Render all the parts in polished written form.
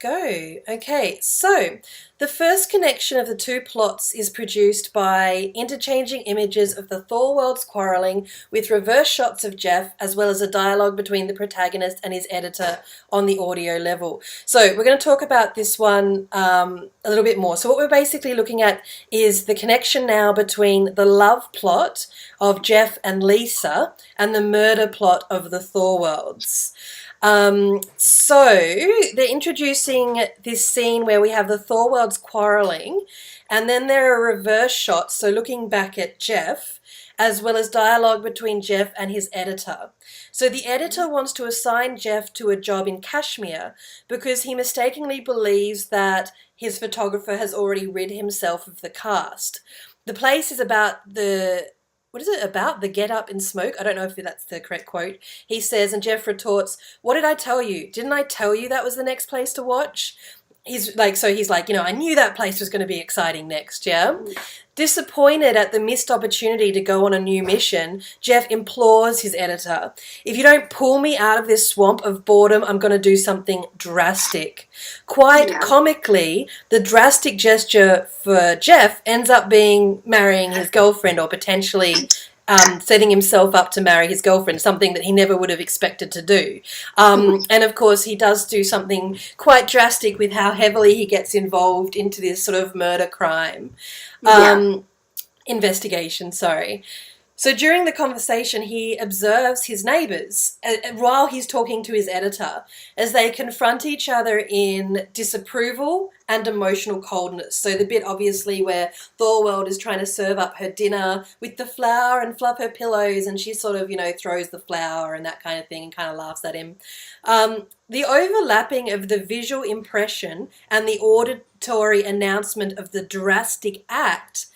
Go. Okay, so the first connection of the two plots is produced by interchanging images of the Thor worlds quarrelling with reverse shots of Jeff, as well as a dialogue between the protagonist and his editor on the audio level. So we're going to talk about this one a little bit more. So what we're basically looking at is the connection now between the love plot of Jeff and Lisa and the murder plot of the Thor worlds. So they're introducing this scene where we have the Thor worlds quarrelling, and then there are reverse shots, so looking back at Jeff, as well as dialogue between Jeff and his editor. So the editor wants to assign Jeff to a job in Kashmir because he mistakenly believes that his photographer has already rid himself of the cast. The place is about the get up in smoke? I don't know if that's the correct quote. He says, and Jeff retorts, "What did I tell you? Didn't I tell you that was the next place to watch?" He's like, I knew that place was going to be exciting next, yeah? Disappointed at the missed opportunity to go on a new mission, Jeff implores his editor, "If you don't pull me out of this swamp of boredom, I'm going to do something drastic." Quite comically, the drastic gesture for Jeff ends up being marrying his girlfriend, or potentially setting himself up to marry his girlfriend, something that he never would have expected to do. And of course, he does do something quite drastic with how heavily he gets involved into this sort of murder crime investigation, sorry. So during the conversation, he observes his neighbours while he's talking to his editor as they confront each other in disapproval and emotional coldness. So the bit obviously where Thorwald is trying to serve up her dinner with the flour and fluff her pillows, and she sort of, throws the flour and that kind of thing and kind of laughs at him. The overlapping of the visual impression and the auditory announcement of the drastic act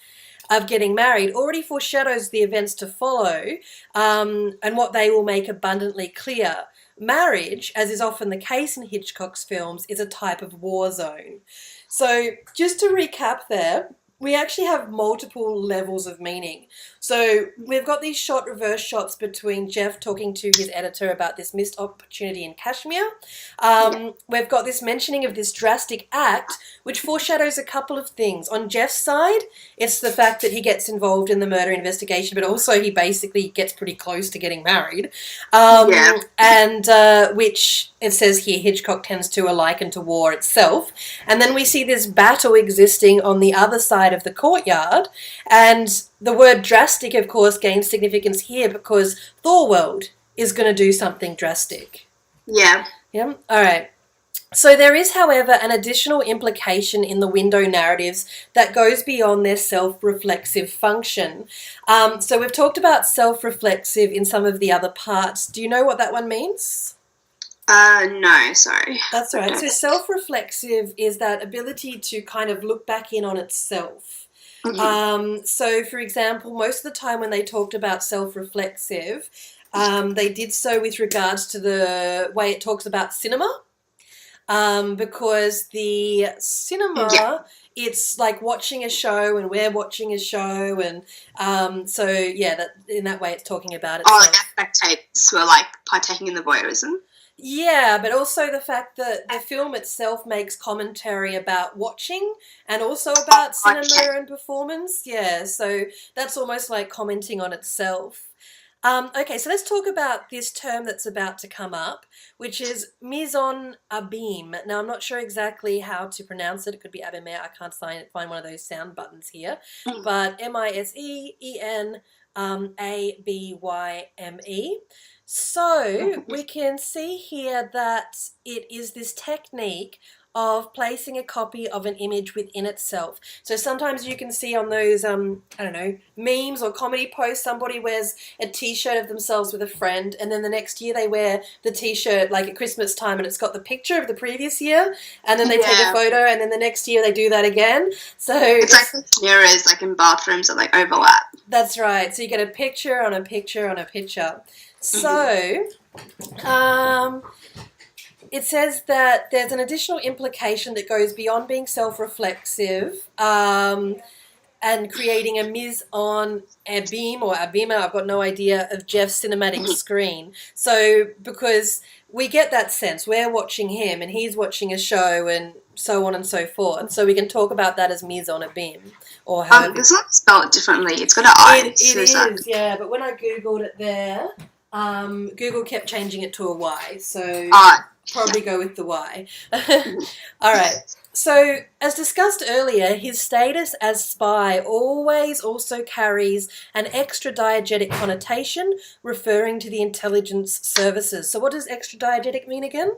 of getting married already foreshadows the events to follow, and what they will make abundantly clear. Marriage, as is often the case in Hitchcock's films, is a type of war zone. So just to recap there, we actually have multiple levels of meaning. So we've got these reverse shots between Jeff talking to his editor about this missed opportunity in Kashmir. We've got this mentioning of this drastic act, which foreshadows a couple of things. On Jeff's side, it's the fact that he gets involved in the murder investigation, but also he basically gets pretty close to getting married. And which it says here Hitchcock tends to liken to war itself. And then we see this battle existing on the other side of the courtyard, and the word drastic, of course, gains significance here because Thorwald is going to do something drastic. Yeah? All right. So there is, however, an additional implication in the window narratives that goes beyond their self-reflexive function. So we've talked about self-reflexive in some of the other parts. Do you know what that one means? No, sorry. That's all right. So self-reflexive is that ability to kind of look back in on itself. So, for example, most of the time when they talked about self-reflexive, they did so with regards to the way it talks about cinema, because the cinema, it's like watching a show, and we're watching a show, and that in that way it's talking about itself. Like spectators were like partaking in the voyeurism. Yeah, but also the fact that the film itself makes commentary about watching and also about cinema and performance. Yeah, so that's almost like commenting on itself. Okay, so let's talk about this term that's about to come up, which is mise en abîme. Now, I'm not sure exactly how to pronounce it. It could be abîme. I can't find one of those sound buttons here. But M-I-S-E-E-N A-B-Y-M-E. So we can see here that it is this technique of placing a copy of an image within itself. So sometimes you can see on those, memes or comedy posts, somebody wears a T-shirt of themselves with a friend, and then the next year they wear the T-shirt like at Christmas time, and it's got the picture of the previous year, and then they take a photo, and then the next year they do that again. So it's like mirrors, like in bathrooms that like overlap. That's right. So you get a picture on a picture on a picture. So, it says that there's an additional implication that goes beyond being self-reflexive and creating a mise en abîme or abîme, I've got no idea, of Jeff's cinematic screen. So, because we get that sense. We're watching him and he's watching a show and so on and so forth. So we can talk about that as mise en abîme or however. It's not spelled differently. It's got an I. It is, yeah. But when I Googled it there, Google kept changing it to a Y. So probably go with the Y. All right. So, as discussed earlier, his status as spy always also carries an extra-diegetic connotation referring to the intelligence services. So what does extra-diegetic mean again?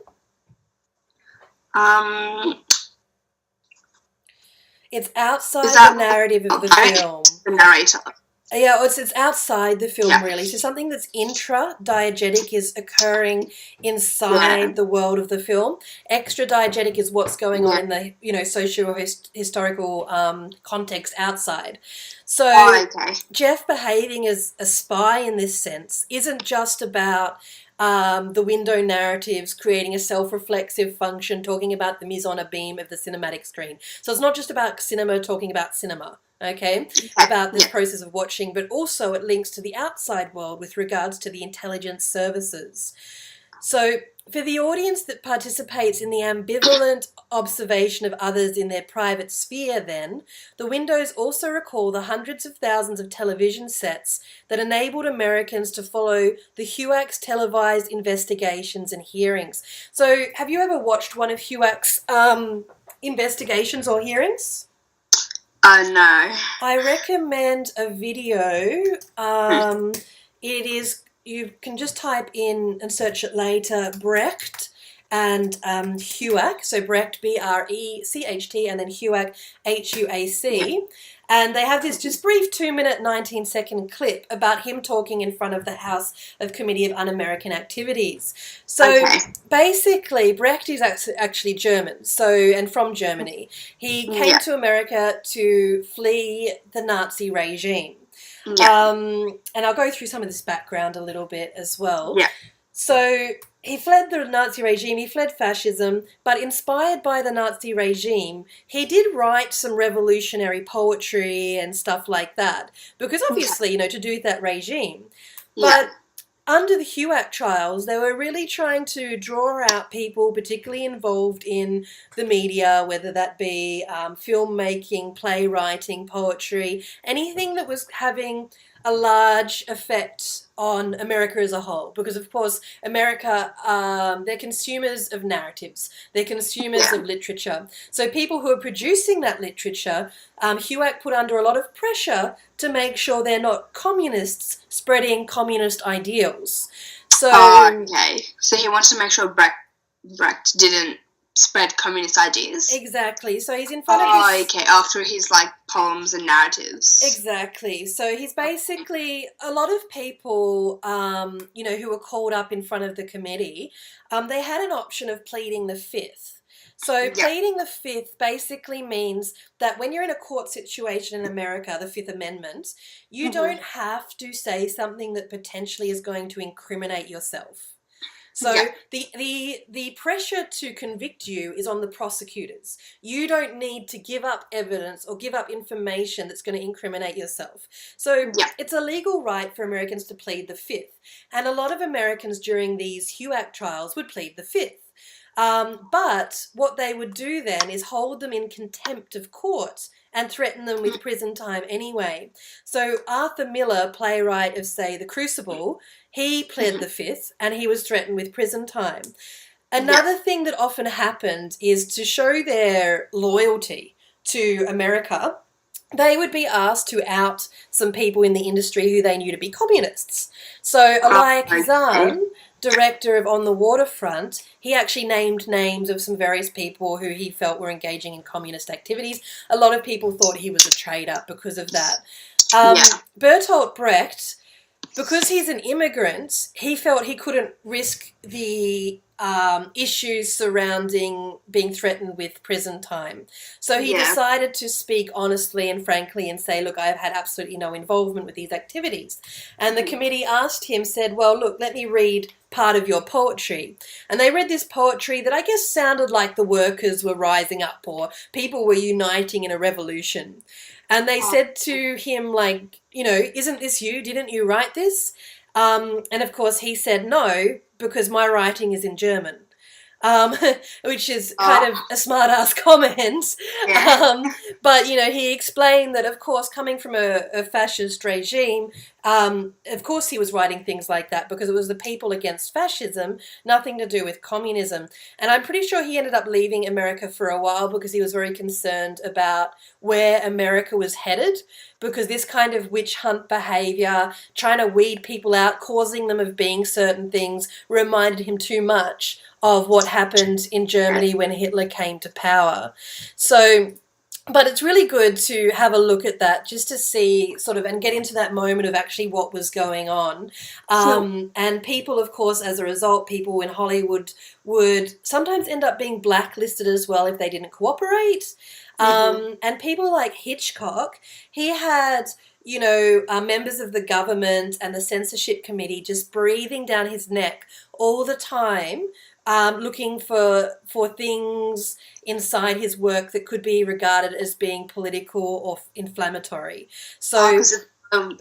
It's outside the narrative of the film. The narrator. Yeah, it's outside the film, really. So something that's intra-diegetic is occurring inside the world of the film. Extra-diegetic is what's going on in the, socio-historical context outside. So Jeff behaving as a spy in this sense isn't just about the window narratives creating a self-reflexive function, talking about the mise en abîme of the cinematic screen. So it's not just about cinema talking about cinema. Okay, about this process of watching, but also it links to the outside world with regards to the intelligence services. So for the audience that participates in the ambivalent observation of others in their private sphere, then, the windows also recall the hundreds of thousands of television sets that enabled Americans to follow the Hitchcock's televised investigations and hearings. So have you ever watched one of Hitchcock's investigations or hearings? No. I recommend a video. It is, you can just type in and search it later, Brecht and Hitchcock. So Brecht, B-R-E-C-H-T, and then Hitchcock, H-U-A-C. And they have this just brief 2-minute, 19-second clip about him talking in front of the House of Committee of Un-American Activities. So basically, Brecht is actually German, and from Germany. He came to America to flee the Nazi regime. And I'll go through some of this background a little bit as well. So he fled the Nazi regime, he fled fascism, but inspired by the Nazi regime, he did write some revolutionary poetry and stuff like that, because obviously, to do with that regime. But under the Hitchcock trials, they were really trying to draw out people particularly involved in the media, whether that be filmmaking, playwriting, poetry, anything that was having a large effect on America as a whole, because of course America, they're consumers of narratives, they're consumers of literature. So people who are producing that literature, Hitchcock put under a lot of pressure to make sure they're not communists spreading communist ideals. So so he wants to make sure Brecht didn't spread communist ideas. Exactly. So he's in front of his... after his poems and narratives. Exactly. So he's basically, a lot of people, who were called up in front of the committee, they had an option of pleading the fifth. So pleading the fifth basically means that when you're in a court situation in America, the Fifth Amendment, you don't have to say something that potentially is going to incriminate yourself. So the pressure to convict you is on the prosecutors. You don't need to give up evidence or give up information that's going to incriminate yourself. So it's a legal right for Americans to plead the fifth. And a lot of Americans during these Hitchcock trials would plead the fifth. But what they would do then is hold them in contempt of court and threaten them with prison time anyway. So Arthur Miller, playwright of, say, The Crucible, he pled the fifth and he was threatened with prison time. Another thing that often happened is to show their loyalty to America, they would be asked to out some people in the industry who they knew to be communists. So Elia Kazan, director of On the Waterfront, he actually named names of some various people who he felt were engaging in communist activities. A lot of people thought he was a traitor because of that. Bertolt Brecht, because he's an immigrant, he felt he couldn't risk the issues surrounding being threatened with prison time. So he decided to speak honestly and frankly and say, look, I've had absolutely no involvement with these activities. And the committee asked him, said, well, look, let me read part of your poetry. And they read this poetry that I guess sounded like the workers were rising up or people were uniting in a revolution. And they said to him, isn't this you? Didn't you write this? And of course he said no because my writing is in German. Which is kind of a smart-ass comment. Yeah. But, he explained that, of course, coming from a fascist regime, of course he was writing things like that because it was the people against fascism, nothing to do with communism. And I'm pretty sure he ended up leaving America for a while because he was very concerned about where America was headed, because this kind of witch hunt behavior, trying to weed people out, causing them of being certain things, reminded him too much of what happened in Germany when Hitler came to power. So, but it's really good to have a look at that just to see sort of and get into that moment of actually what was going on. And people, of course, as a result, people in Hollywood would sometimes end up being blacklisted as well if they didn't cooperate. And people like Hitchcock, he had members of the government and the censorship committee just breathing down his neck all the time, looking for things inside his work that could be regarded as being political or inflammatory. So, because of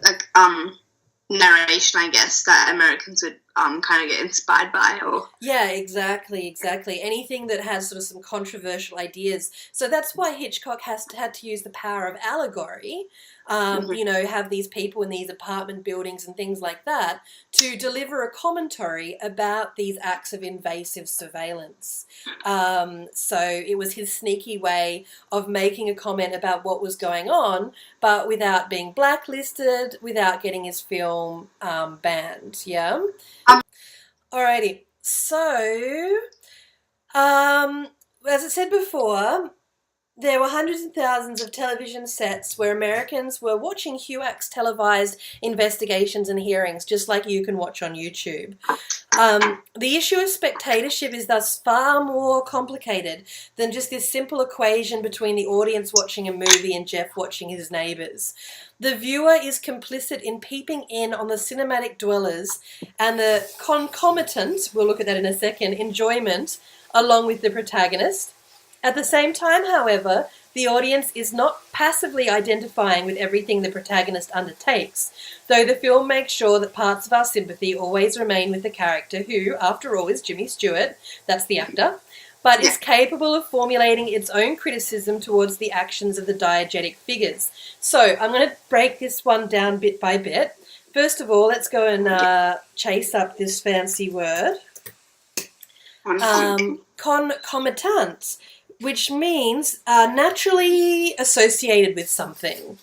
narration, I guess, that Americans would kind of get inspired by, or exactly. Anything that has sort of some controversial ideas. So that's why Hitchcock had to use the power of allegory. Have these people in these apartment buildings and things like that to deliver a commentary about these acts of invasive surveillance. So it was his sneaky way of making a comment about what was going on, but without being blacklisted, without getting his film banned. Yeah. Alrighty. So, as I said before, there were hundreds and thousands of television sets where Americans were watching HUAC's televised investigations and hearings, just like you can watch on YouTube. The issue of spectatorship is thus far more complicated than just this simple equation between the audience watching a movie and Jeff watching his neighbours. The viewer is complicit in peeping in on the cinematic dwellers and the concomitant, we'll look at that in a second, enjoyment along with the protagonist. At the same time, however, the audience is not passively identifying with everything the protagonist undertakes, though the film makes sure that parts of our sympathy always remain with the character who, after all, is Jimmy Stewart, that's the actor, but is capable of formulating its own criticism towards the actions of the diegetic figures. So I'm going to break this one down bit by bit. First of all, let's go and chase up this fancy word. Concomitant, which means naturally associated with something.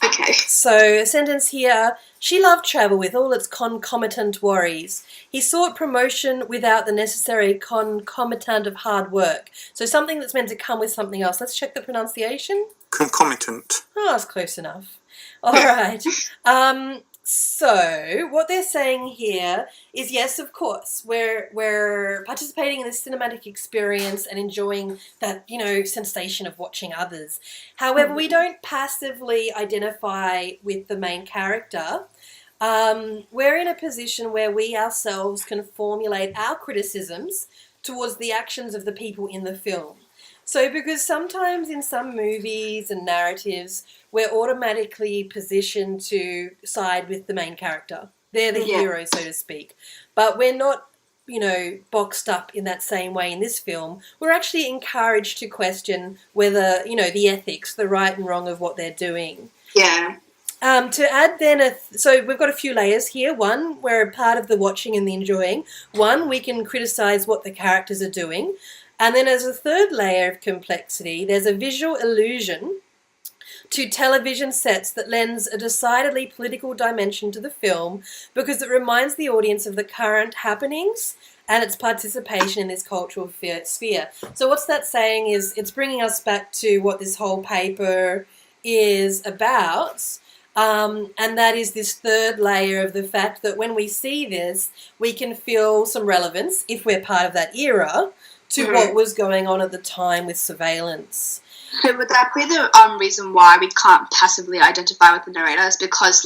Okay. So a sentence here, she loved travel with all its concomitant worries. He sought promotion without the necessary concomitant of hard work. So something that's meant to come with something else. Let's check the pronunciation. Concomitant. Oh, that's close enough. All right. So what they're saying here is, yes, of course, we're participating in this cinematic experience and enjoying that, sensation of watching others. However, we don't passively identify with the main character. We're in a position where we ourselves can formulate our criticisms towards the actions of the people in the film. So because sometimes in some movies and narratives, we're automatically positioned to side with the main character. They're the hero, so to speak. But we're not, boxed up in that same way in this film. We're actually encouraged to question whether, the ethics, the right and wrong of what they're doing. Yeah. To add then, so we've got a few layers here. One, we're a part of the watching and the enjoying. One, we can criticise what the characters are doing. And then as a third layer of complexity, there's a visual illusion to television sets that lends a decidedly political dimension to the film because it reminds the audience of the current happenings and its participation in this cultural sphere. So what's that saying is it's bringing us back to what this whole paper is about, and that is this third layer of the fact that when we see this, we can feel some relevance, if we're part of that era, to what was going on at the time with surveillance. So would that be the reason why we can't passively identify with the narrator? Is because,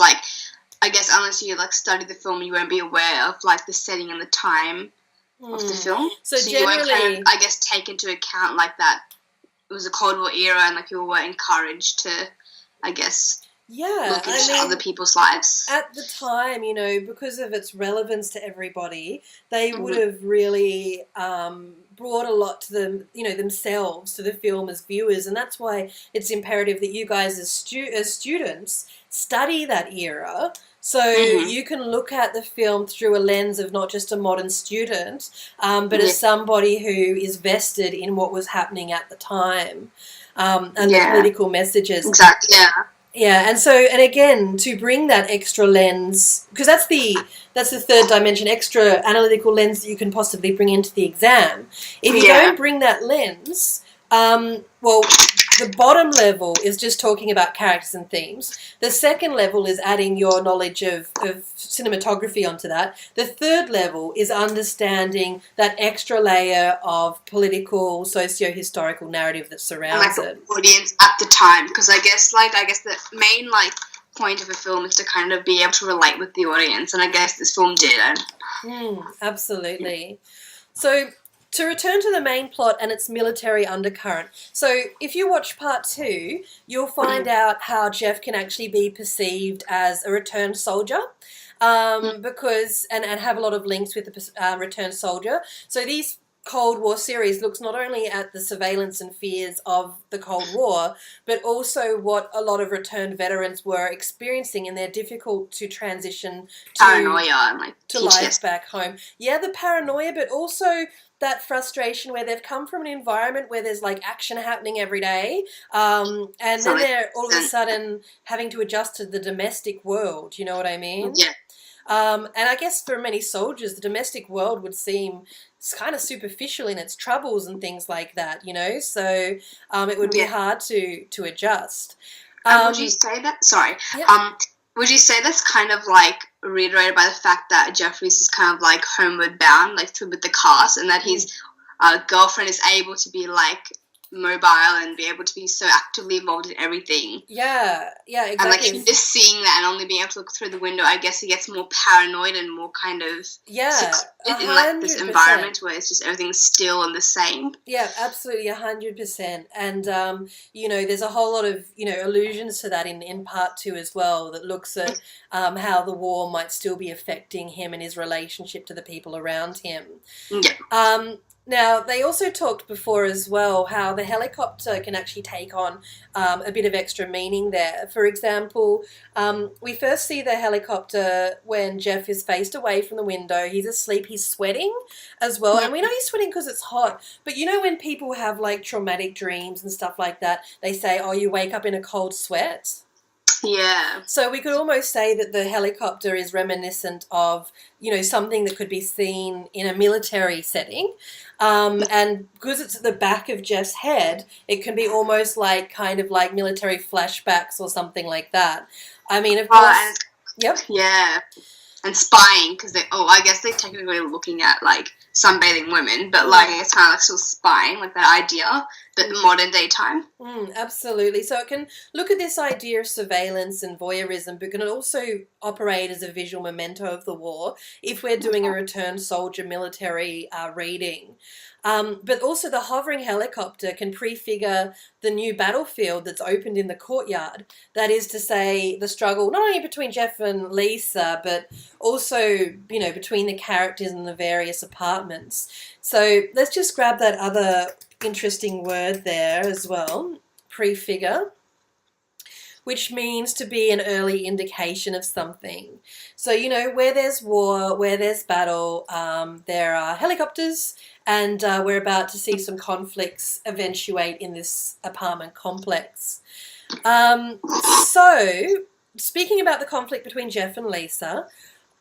I guess unless you study the film, you won't be aware of the setting and the time of the film. So generally, you won't kind of, I guess, take into account that it was a Cold War era and people were encouraged to, I guess, Yeah, look into other people's lives. At the time, you know, because of its relevance to everybody, they would have really brought a lot to them, you know, themselves to the film as viewers, and that's why it's imperative that you guys as students study that era. So you can look at the film through a lens of not just a modern student, but as somebody who is vested in what was happening at the time, and the political messages. Exactly. Yeah. Yeah, and again, to bring that extra lens, because that's the third dimension, extra analytical lens that you can possibly bring into the exam. If you don't bring that lens, well, the bottom level is just talking about characters and themes. The second level is adding your knowledge of cinematography onto that. The third level is understanding that extra layer of political, socio-historical narrative that surrounds it. The audience at the time, because I guess the main point of a film is to kind of be able to relate with the audience, and I guess this film did. Absolutely. So, to return to the main plot and its military undercurrent. So if you watch part 2, you'll find out how Jeff can actually be perceived as a returned soldier, because and have a lot of links with the returned soldier. So these Cold War series looks not only at the surveillance and fears of the Cold War, but also what a lot of returned veterans were experiencing in their difficult to transition to paranoia and to life back home. Yeah, the paranoia, but also that frustration where they've come from an environment where there's action happening every day, and then they're all of a sudden having to adjust to the domestic world. You know what I mean? Yeah. And I guess for many soldiers, the domestic world would seem kind of superficial in its troubles and things like that, you know? So it would be hard to adjust. Would you say that? Sorry. Yeah. Would you say that's kind of reiterated by the fact that Jeffries is kind of homeward bound, with the cast, and that his girlfriend is able to be mobile and be able to be so actively involved in everything. Yeah, exactly. And just seeing that and only being able to look through the window, I guess he gets more paranoid and more kind of in this environment where it's just everything's still and the same. Yeah, absolutely, 100%. And there's a whole lot of allusions to that in part 2 as well, that looks at how the war might still be affecting him and his relationship to the people around him. Yeah. Now, they also talked before as well how the helicopter can actually take on a bit of extra meaning there. For example, we first see the helicopter when Jeff is faced away from the window. He's asleep. He's sweating as well. And we know he's sweating because it's hot. But when people have traumatic dreams and stuff like that, they say, oh, you wake up in a cold sweat. Yeah. So we could almost say that the helicopter is reminiscent of, something that could be seen in a military setting. And because it's at the back of Jeff's head, it can be almost kind of like military flashbacks or something like that. I mean, of course. Yep. Yeah. And spying, because I guess they're technically looking at sunbathing women, but it's kind of still spying, that idea, but modern day time. Absolutely. So it can look at this idea of surveillance and voyeurism, but can also operate as a visual memento of the war if we're doing a returned soldier military reading. But also the hovering helicopter can prefigure the new battlefield that's opened in the courtyard. That is to say, the struggle not only between Jeff and Lisa, but also, between the characters in the various apartments. So let's just grab that other interesting word there as well, prefigure, which means to be an early indication of something. So, where there's war, where there's battle, there are helicopters, and we're about to see some conflicts eventuate in this apartment complex. So, speaking about the conflict between Jeff and Lisa,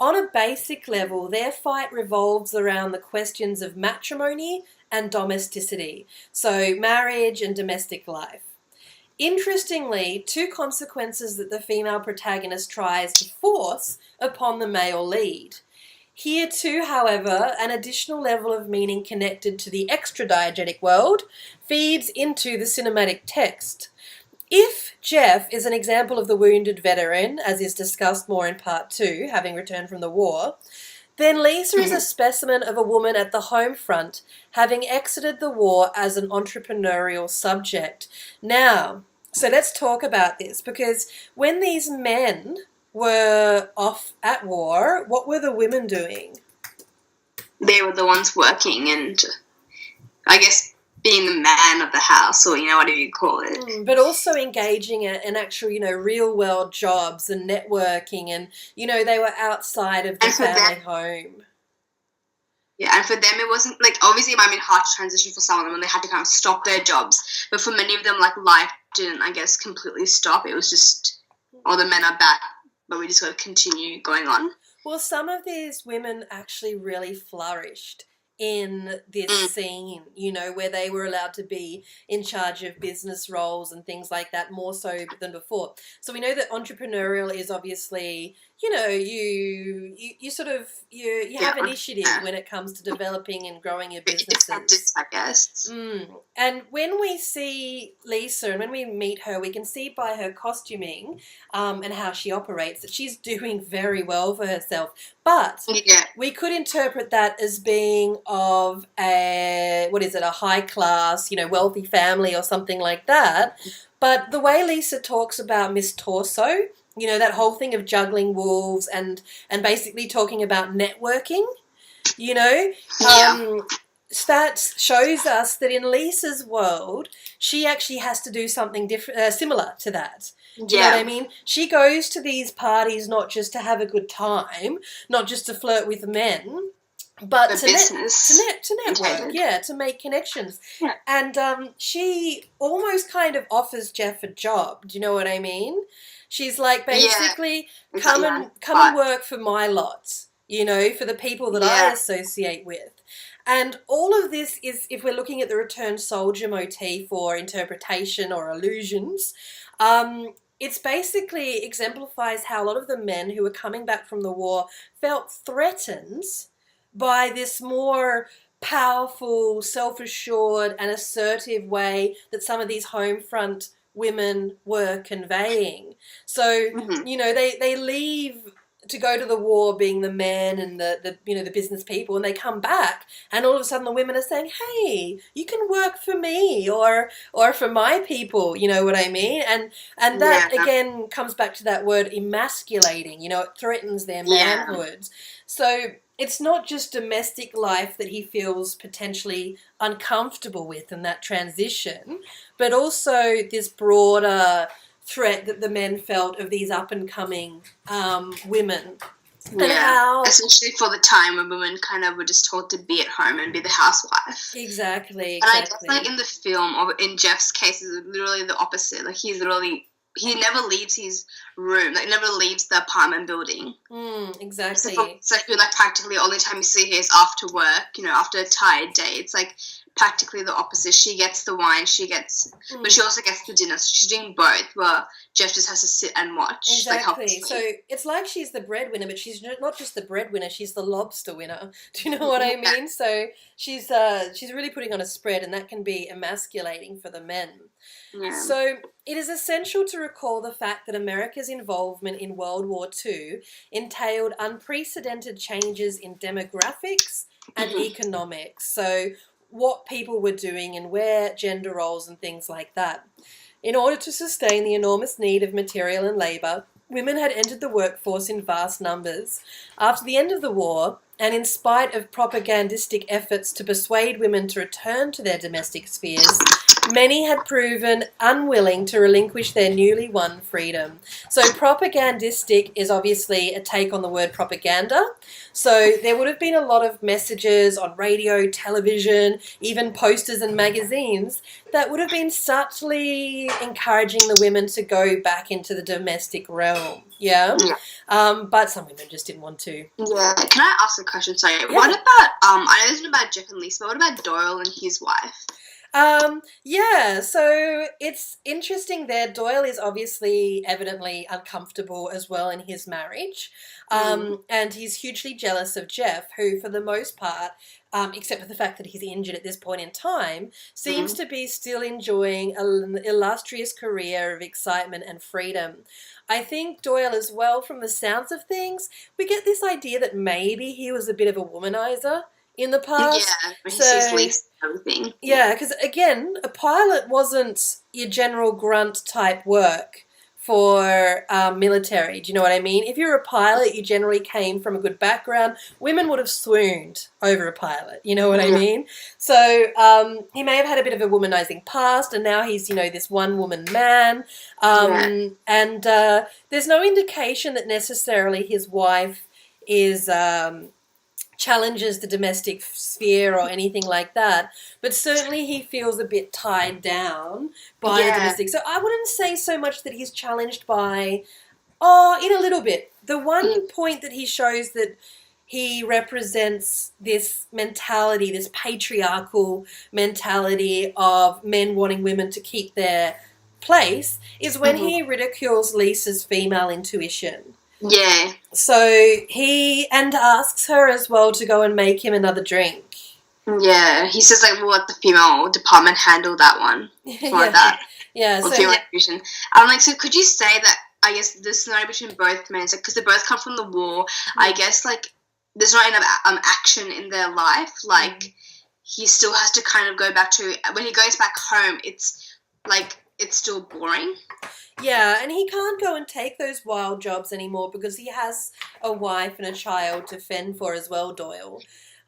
on a basic level, their fight revolves around the questions of matrimony and domesticity, so marriage and domestic life. Interestingly, 2 consequences that the female protagonist tries to force upon the male lead. Here too, however, an additional level of meaning connected to the extra-diegetic world feeds into the cinematic text. If Jeff is an example of the wounded veteran, as is discussed more in part 2, having returned from the war, then Lisa is a specimen of a woman at the home front, having exited the war as an entrepreneurial subject. Now, So let's talk about this, because when these men were off at war, what were the women doing? They were the ones working and, I guess, being the man of the house, or, whatever you call it. But also engaging in actual, real world jobs and networking, and, they were outside of the family home. Yeah, and for them it wasn't, like, obviously it might have been hard to transition for some of them and they had to kind of stop their jobs. But for many of them, like, life didn't, I guess, completely stop. It was just, the men are back, but we just got to continue going on. Well, some of these women actually really flourished in this scene, where they were allowed to be in charge of business roles and things like that, more so than before. So we know that entrepreneurial is obviously, you sort of, you have initiative when it comes to developing and growing your businesses. I guess. And when we see Lisa and when we meet her, we can see by her costuming and how she operates that she's doing very well for herself. But we could interpret that as being of a high class, wealthy family or something like that. But the way Lisa talks about Miss Torso, that whole thing of juggling wolves and basically talking about networking, that shows us that in Lisa's world, she actually has to do something different, similar to that. Do you know what I mean? She goes to these parties not just to have a good time, not just to flirt with men, but to network, to make connections. Yeah. And she almost kind of offers Jeff a job. Do you know what I mean? She's like, basically, come and work for my lot, for the people that I associate with. And all of this is, if we're looking at the returned soldier motif or interpretation or illusions, it's basically exemplifies how a lot of the men who were coming back from the war felt threatened by this more powerful, self-assured and assertive way that some of these home front women were conveying. So, they leave to go to the war being the men and the business people, and they come back and all of a sudden the women are saying, hey, you can work for me or for my people, you know what I mean? And that again comes back to that word emasculating, it threatens their manhood. So it's not just domestic life that he feels potentially uncomfortable with in that transition, but also this broader threat that the men felt of these up-and-coming women. Essentially for the time when women kind of were just told to be at home and be the housewife. Exactly. And I guess, like, in the film, or in Jeff's case, is literally the opposite. Like, he never leaves his room, like, never leaves the apartment building. Exactly. So I feel like practically the only time you see her is after work, after a tired day. It's like practically the opposite. She gets the wine, but she also gets the dinner. So she's doing both, where Jeff just has to sit and watch. Exactly. So it's like she's the breadwinner, but she's not just the breadwinner, she's the lobster winner. Do you know what I mean? So she's really putting on a spread, and that can be emasculating for the men. Yeah. So it is essential to recall the fact that America's involvement in World War II entailed unprecedented changes in demographics and economics. So what people were doing and where gender roles and things like that. In order to sustain the enormous need of material and labour, women had entered the workforce in vast numbers. After the end of the war, and in spite of propagandistic efforts to persuade women to return to their domestic spheres, many had proven unwilling to relinquish their newly won freedom. So propagandistic is obviously a take on the word propaganda. So there would have been a lot of messages on radio, television, even posters and magazines that would have been subtly encouraging the women to go back into the domestic realm. But some women just didn't want to. Yeah. Can I ask a question? Sorry. Yeah. What about, I know this is about Jeff and Lisa, but what about Doyle and his wife? So it's interesting there. Doyle is obviously evidently uncomfortable as well in his marriage. And he's hugely jealous of Jeff, who for the most part, except for the fact that he's injured at this point in time, seems to be still enjoying an illustrious career of excitement and freedom. I think Doyle as well, from the sounds of things, we get this idea that maybe he was a bit of a womanizer in the past. Yeah, he sees Lisa and everything. Yeah, because again, a pilot wasn't your general grunt type work for military. Do you know what I mean? If you're a pilot, you generally came from a good background. Women would have swooned over a pilot. You know what I mean? So he may have had a bit of a womanizing past, and now he's, this one-woman man. And there's no indication that necessarily his wife is... challenges the domestic sphere or anything like that, but certainly he feels a bit tied down by the domestic. So I wouldn't say so much that he's challenged by, in a little bit. The one point that he shows that he represents this mentality, this patriarchal mentality of men wanting women to keep their place, is when he ridicules Lisa's female intuition. Yeah. So he asks her as well to go and make him another drink. Yeah, he says we'll let the female department handle that one, like that. Yeah. Or So female intuition. I'm so could you say that? I guess the scenario between both men, because they both come from the war. I guess there's not enough action in their life. He still has to kind of go back to when he goes back home. It's still boring. Yeah, and he can't go and take those wild jobs anymore because he has a wife and a child to fend for as well, Doyle.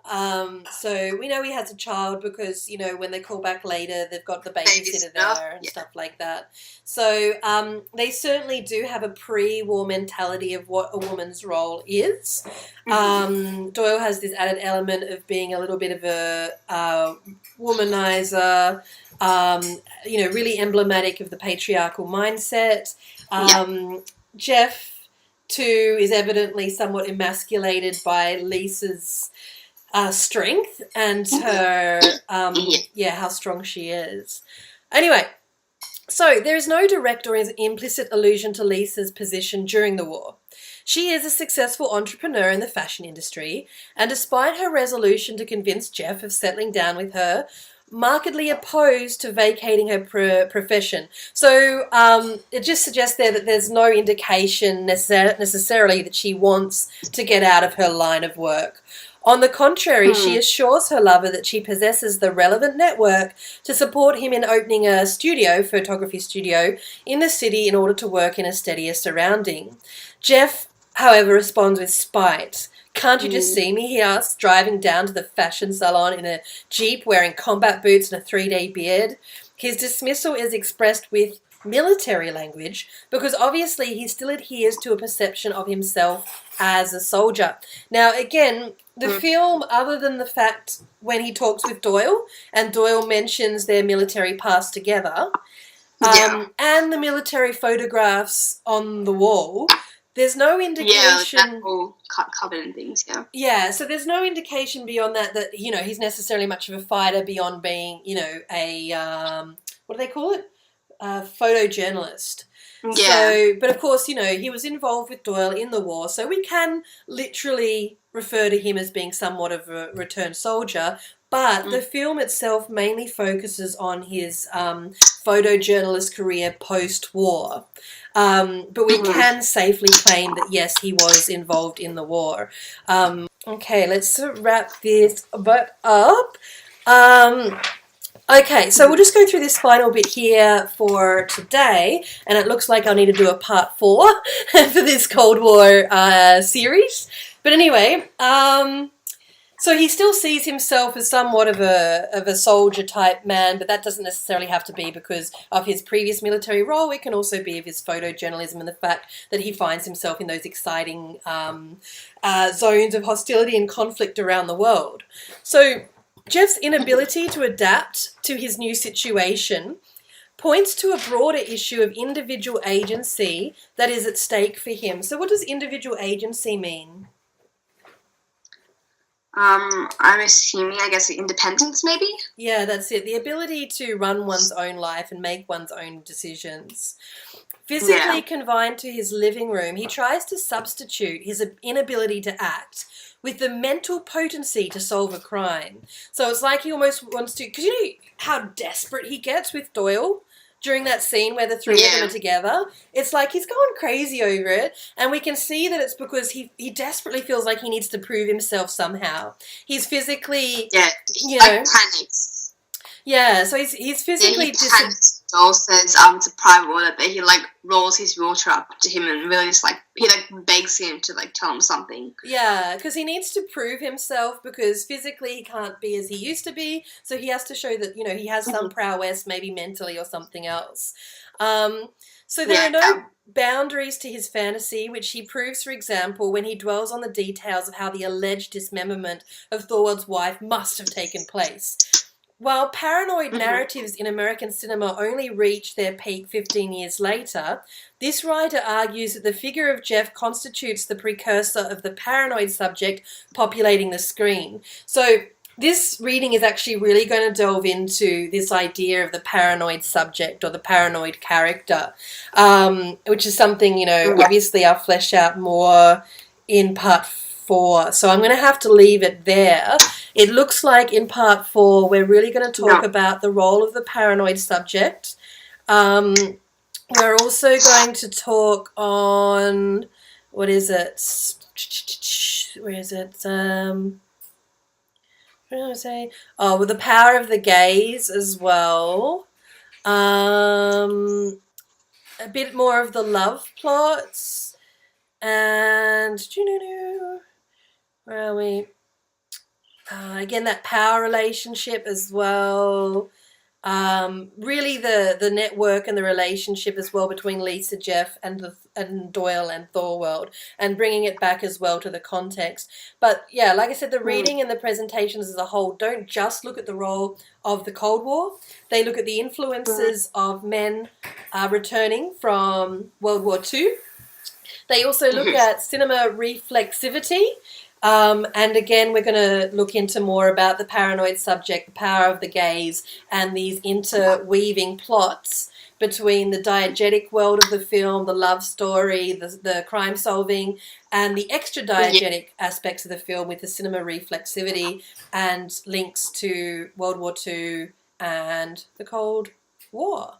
So we know he has a child because, when they call back later, they've got the babysitter there and stuff like that. So they certainly do have a pre-war mentality of what a woman's role is. Doyle has this added element of being a little bit of a womanizer, really emblematic of the patriarchal mindset. Jeff, too, is evidently somewhat emasculated by Lisa's strength and her, how strong she is. Anyway, so there is no direct or implicit allusion to Lisa's position during the war. She is a successful entrepreneur in the fashion industry, and despite her resolution to convince Jeff of settling down with her, markedly opposed to vacating her profession. So it just suggests there that there's no indication necessarily that she wants to get out of her line of work. On the contrary, she assures her lover that she possesses the relevant network to support him in opening a photography studio, in the city in order to work in a steadier surrounding. Jeff, however, responds with spite. "Can't you just see me," he asks, driving down to the fashion salon in a Jeep wearing combat boots and a 3-day beard. His dismissal is expressed with military language because obviously he still adheres to a perception of himself as a soldier. Now, again, the film, other than the fact when he talks with Doyle and Doyle mentions their military past together, and the military photographs on the wall, there's no indication... Yeah, that's all covered in things, Yeah, so there's no indication beyond that, he's necessarily much of a fighter beyond being, a... what do they call it? Photojournalist. Yeah. So, but of course, he was involved with Doyle in the war, so we can literally refer to him as being somewhat of a returned soldier, but the film itself mainly focuses on his photojournalist career post-war. But we can safely claim that, yes, he was involved in the war. Okay, let's wrap this up. Okay, so we'll just go through this final bit here for today, and it looks like I'll need to do a part 4 for this Cold War series. But anyway, so he still sees himself as somewhat of a soldier type man, but that doesn't necessarily have to be because of his previous military role. It can also be of his photojournalism and the fact that he finds himself in those exciting zones of hostility and conflict around the world. So Jeff's inability to adapt to his new situation points to a broader issue of individual agency that is at stake for him. So what does individual agency mean? I'm assuming, I guess, independence, maybe? Yeah, that's it. The ability to run one's own life and make one's own decisions. Physically confined to his living room, he tries to substitute his inability to act with the mental potency to solve a crime. So it's like he almost wants to... Because you know how desperate he gets with Doyle during that scene where the three of them are together? It's like he's going crazy over it, and we can see that it's because he desperately feels like he needs to prove himself somehow. He's physically... Yeah, he panics. Yeah, so he's physically... panics Joel says it's a private order, but he like rolls his wheelchair up to him and really just like he like begs him to like tell him something. Yeah, because he needs to prove himself because physically he can't be as he used to be, so he has to show that, you know, he has some prowess, maybe mentally or something else. So there are no boundaries to his fantasy, which he proves, for example, when he dwells on the details of how the alleged dismemberment of Thorwald's wife must have taken place. While paranoid narratives in American cinema only reach their peak 15 years later, this writer argues that the figure of Jeff constitutes the precursor of the paranoid subject populating the screen. So this reading is actually really going to delve into this idea of the paranoid subject or the paranoid character, which is something, you know, obviously I'll flesh out more in part 4. So I'm going to have to leave it there. It looks like in part 4 we're really going to talk about the role of the paranoid subject. We're also going to talk on, what is it? Where is it? What did I say? Oh, with the power of the gaze as well. A bit more of the love plots. And where are we? Again, that power relationship as well. Really the network and the relationship as well between Lisa, Jeff, and Doyle and Thorwald, and bringing it back as well to the context. But yeah, like I said, the reading and the presentations as a whole don't just look at the role of the Cold War. They look at the influences of men returning from World War II. They also look at cinema reflexivity. And again, we're going to look into more about the paranoid subject, the power of the gaze, and these interweaving plots between the diegetic world of the film, the love story, the crime solving, and the extra diegetic aspects of the film with the cinema reflexivity and links to World War II and the Cold War.